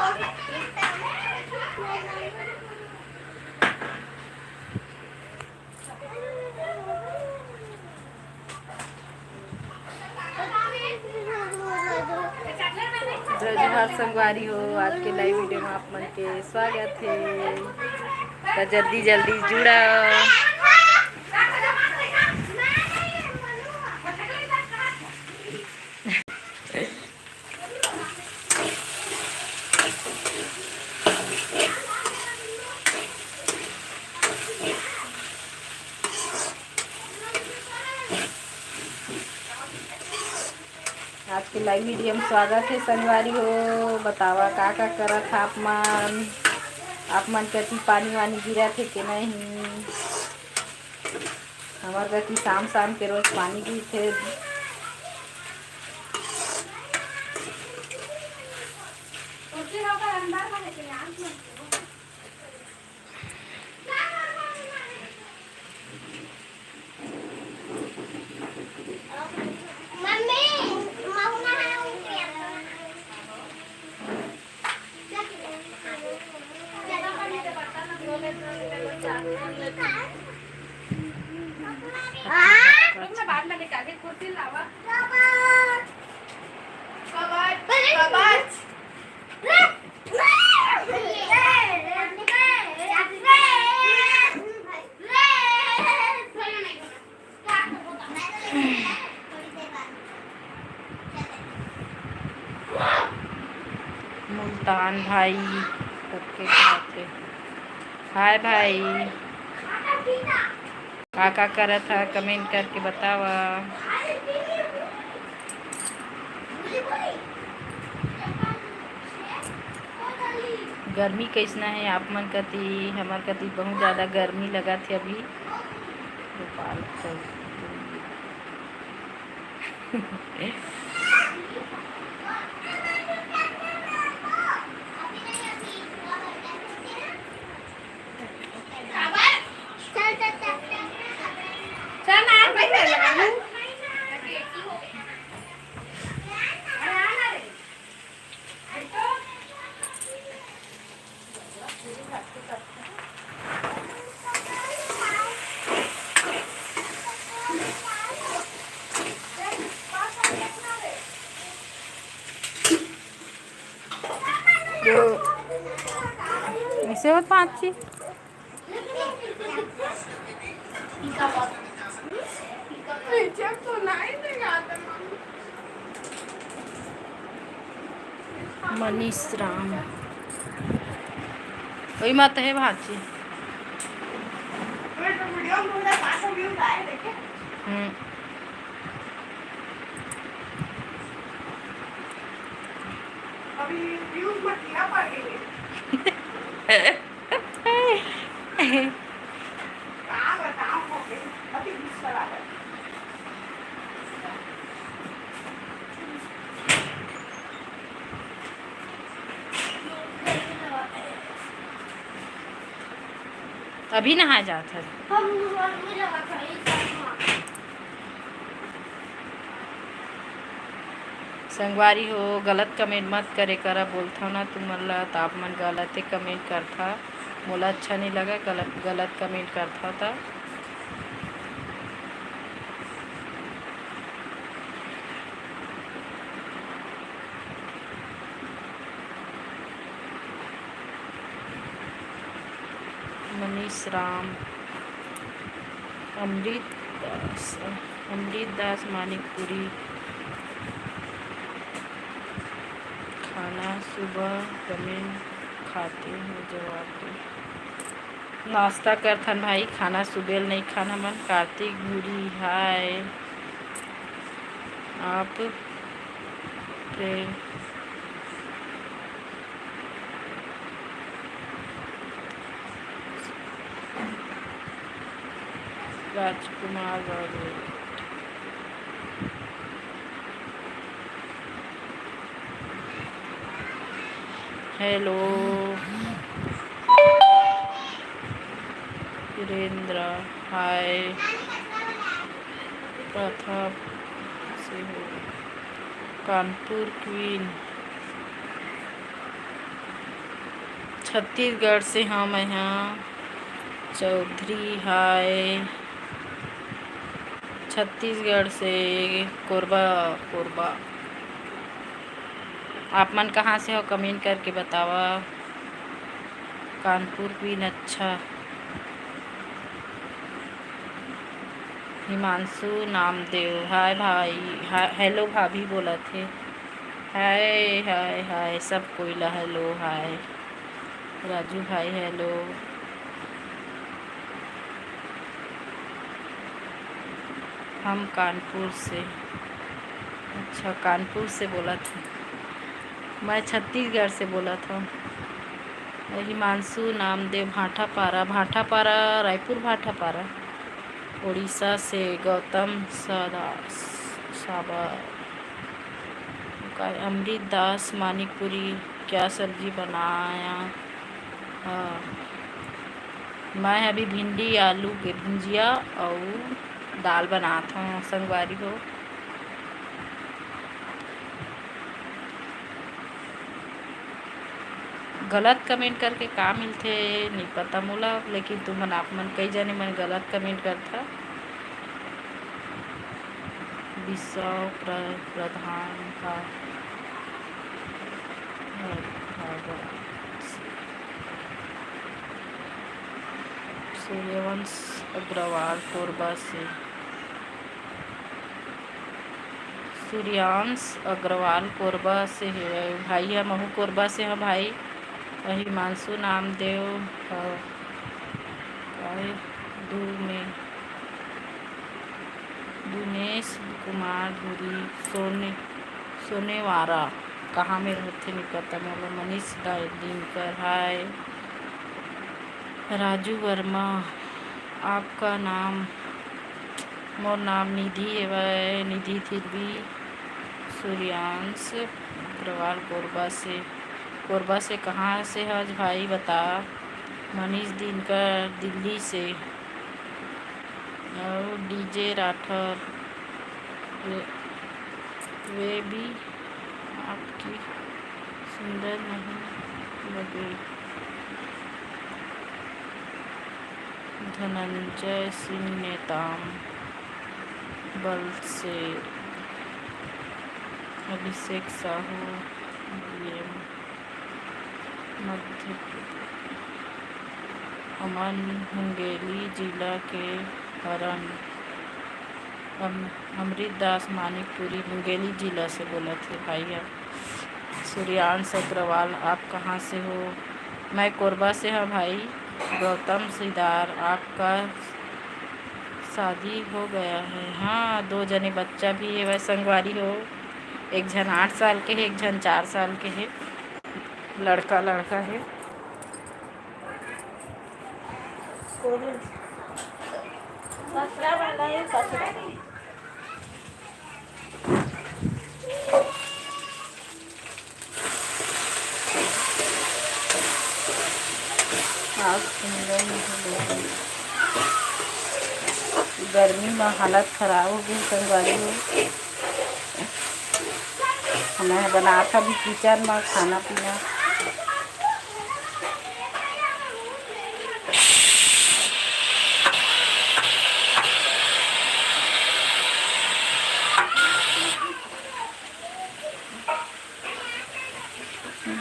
जोहार संगवारी हो, आज के लाइव वीडियो में आप मन के स्वागत है। तो जल्दी जल्दी जुड़ा। आज के लाइव वीडियो में स्वागत है संगवारी हो। बतावा का करत आप मन कति पानी वानी गिरा थे कि नहीं? हमार कति शाम शाम के रोज पानी गिरथे। बाद में निकाल के कुर्सी लावा। मुल्तान भाई सबके खाते। हाय भाई, का करा था कमेंट करके बतावा। गर्मी कैसना है आप मन कति? हमार कति बहुत ज़्यादा गर्मी लगा थे अभी भोपाल इसे होत पाँची मनीष राम वही मत है भाची। अभी व्यूज मत किया पड़ेंगे। अभी नहा जाता है। संगवारी हो, गलत कमेंट मत करे करा बोलता ना तुम ला। तो आप मन गलत कमेंट करता, मोला अच्छा नहीं लगा गलत कमेंट करता था। मनीष राम, अमृत दास मानिकपुरी। खाना सुबह कमेंट खाते हैं जवाब दो। नाश्ता करथन भाई, खाना सुबह नहीं खाना मन। कार्तिक भूरी हाय आप राजकुमार बाबू। हेलो वीरेंद्र हाय। प्रथा से हो कानपुर क्वीन छत्तीसगढ़ से हम यहाँ चौधरी हाय छत्तीसगढ़ से कोरबा कोरबा। आप मन कहाँ से हो कमेंट करके बतावा। कानपुर भी अच्छा। हिमांशु नामदेव हाय भाई हेलो भाभी बोला थे। हाय हाय हाय सब कोई ला हेलो हाय। राजू भाई हेलो। हम कानपुर से। अच्छा कानपुर से बोला था। मैं छत्तीसगढ़ से बोला था। हिमांशु नामदेव भाटापारा रायपुर भाटापारा। उड़ीसा से गौतम साबा। अमृत दास मानिकपुरी क्या सब्जी बनाया। हाँ मैं अभी भिंडी आलू के भुंजिया और दाल बनाता हूँ संगवारी हो। गलत कमेंट करके का मिलते नहीं पता मोला, लेकिन तुमन आप मन कई जने मन गलत कमेंट करता। विश्व प्रधान का सूर्यवंश अग्रवाल कोरबा से। सूर्यांश अग्रवाल कोरबा से है भाई। हम महू कोरबा से है भाई। हिमांशु नामदेव दिनेश कुमार धुरी सोनेवारा कहाँ में रहते नहीं पता मोला। मनीष दिनकर हाय। राजू वर्मा आपका नाम। मोर नाम निधि है निधि थिरवी। सूर्यांश अग्रवाल कोरबा से कहाँ से हज भाई बता। मनीष दिनकर दिल्ली से। और डीजे राठौर वे भी आपकी सुंदर नहीं लगे। धनंजय सिंह नेताम बल से। अभिषेक साहू मध्य अमन मुंगेली जिला के हरण। अमृत दास मानिकपुरी मुंगेली जिला से बोला थे भाई। सूर्यांश अग्रवाल आप कहाँ से हो। मैं कोरबा से हूँ भाई। गौतम सिदार आपका शादी हो गया है। हाँ 2 जने बच्चा भी है। वह संगवारी हो। एक जन 8 साल के है एक जन 4 साल के है। लड़का है। गर्मी में हालत खराब हो गई संगवारी हो। हमें बना था भी किचन में खाना पीना।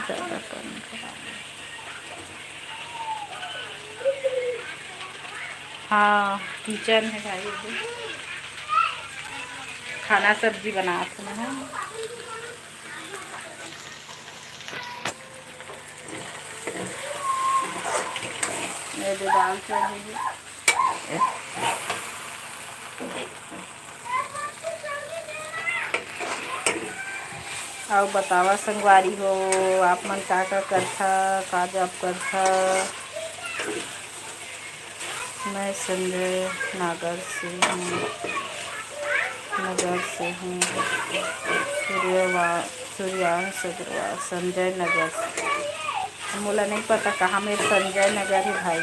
ज़्यादा कम हाँ किचन है भाई। खाना सब्जी बना था ना। मेरे दाल चाहिए। और बतावा संगवारी हो आप मन का करथा का जॉब करथा। मैं संजय नगर से हूँ। सूर्यांश अग्रवाल संजय नगर से। मोला नहीं पता कहाँ में संजय नगर है भाई।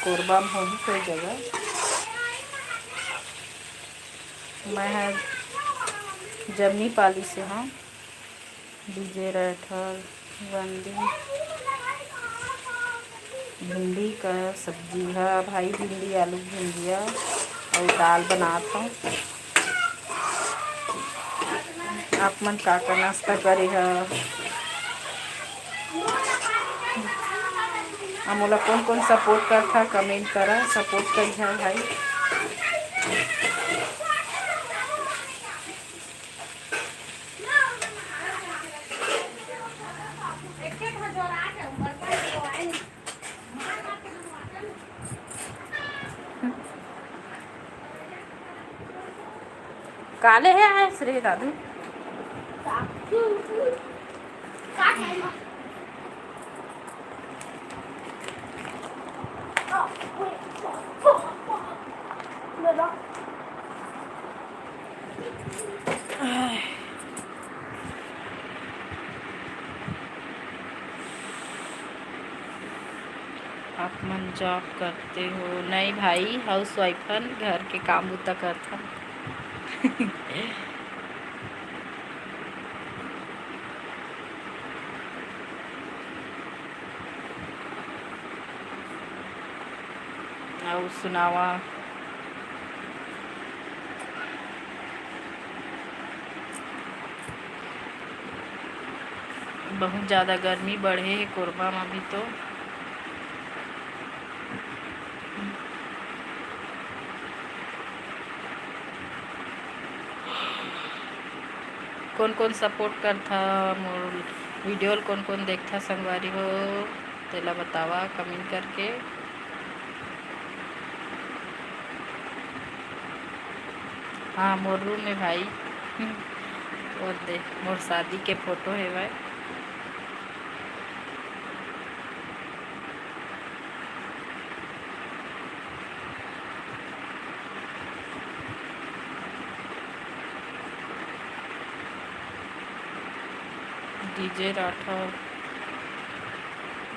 कोरबा में हो ही कोई जगह। मैं जमनी पाली से हूँ। डीजे राठौर वंदी भिंडी का सब्जी है भाई, भिंडी आलू भिंडिया और दाल बनात हूँ। आप मन का नाश्ता करे है? मोला कौन कौन सपोर्ट करता कमेंट करा, सपोर्ट करिहा भाई। काले है आए श्री दादू आप मन जॉब करते हो? नहीं भाई, हाउस वाइफ हन, घर के काम उतना करता। और सुनावा। बहुत ज़्यादा गर्मी बढ़े है कोरबा में भी। तो कौन कौन सपोर्ट करता मोर वीडियो, कौन कौन देखता संगवारी हो तेला बतावा कमेंट करके। हाँ मोर रूम में भाई और दे मोर शादी के फोटो है भाई। डीजे राठौर,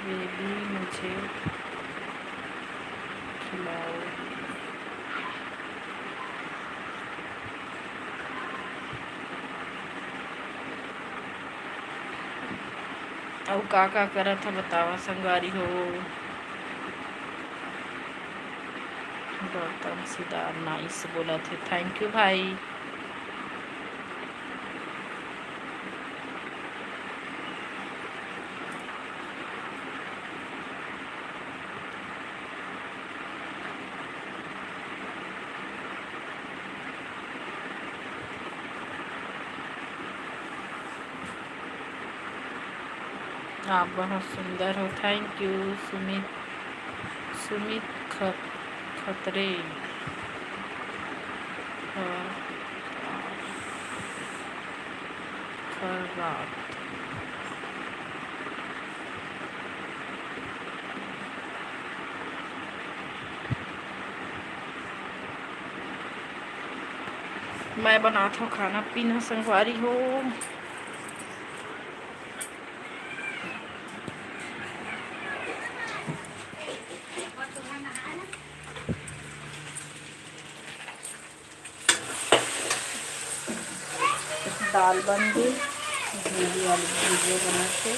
बेबी मुझे खिलाओ। और का करा था बतावा संगवारी हो। गौतम सिदार नाइस बोला थे, थैंक यू भाई। आप बहुत सुंदर हो, थैंक यू। सुमित सुमित खतरे खरात मैं बनाता हूँ खाना पीना संगवारी हो। दाल बन गई, भिंडी आलू भुजिया बना के।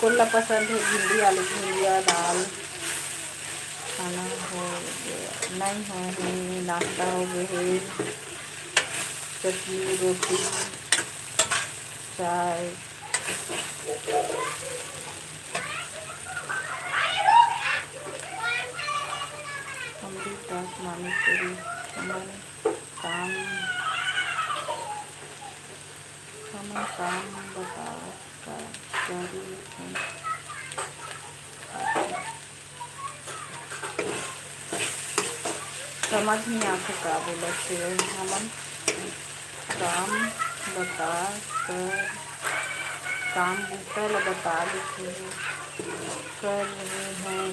कोला पसंद है भिंडी आलू भुजिया दाल खाना हो गया नहीं हो, नाश्ता हो गया है, चटनी रोटी चाय। अमृता मानीपुरी काम बताओ समझ नहीं आते का बोला हमन काम बता कर काम बूटा ला बता देते कर रहे हैं।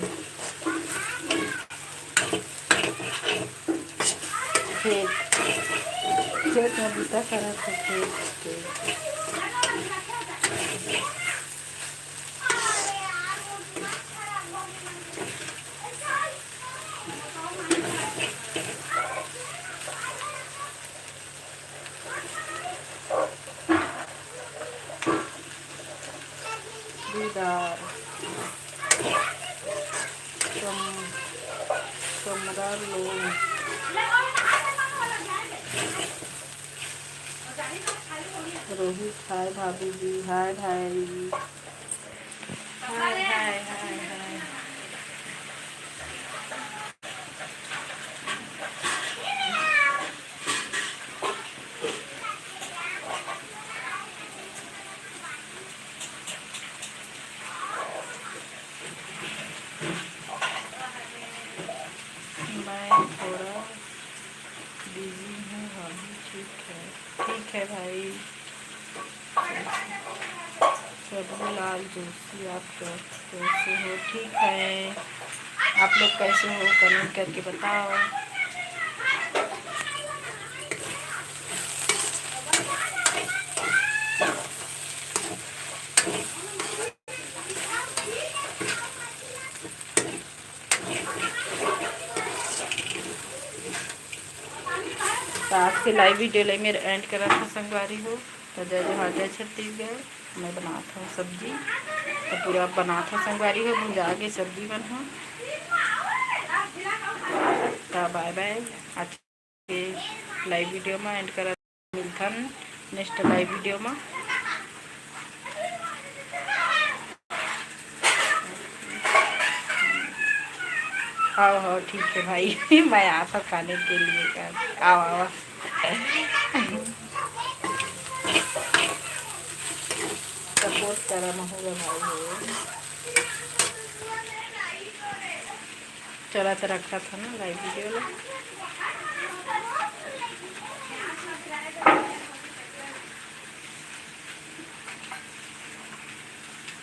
खेत में बूटा करा था खेत के। खुशबूदार कमरा लोग। रोहित हाय, भाभी जी हाय भाई, हाय हाय हाय हाय। मैं थोड़ा बिजी हूँ भाभी। ठीक है भाई। प्रभुलाल जोशी, आप कैसे हो? ठीक है, आप लोग कैसे हो? कमेंट करके बताओ। तो आज के लाइव वीडियो ले मेरे एंड करा था संगवारी हो। तो जय जवाहर जय छत्तीसगढ़। मैं बनाता हूँ सब्जी, तो पूरा बनाता हूँ संगवारी हो, भुजा के सब्जी बना। तो बाय बाय। आज के लाइव वीडियो में एंड करा मिलता नेक्स्ट लाइव वीडियो में। हाँ ठीक है भाई। मैं आता खाने के लिए। आओ आओ। सपोर्ट कराना होगा भाई हो। चला तो रखा था ना लाइव वीडियो में।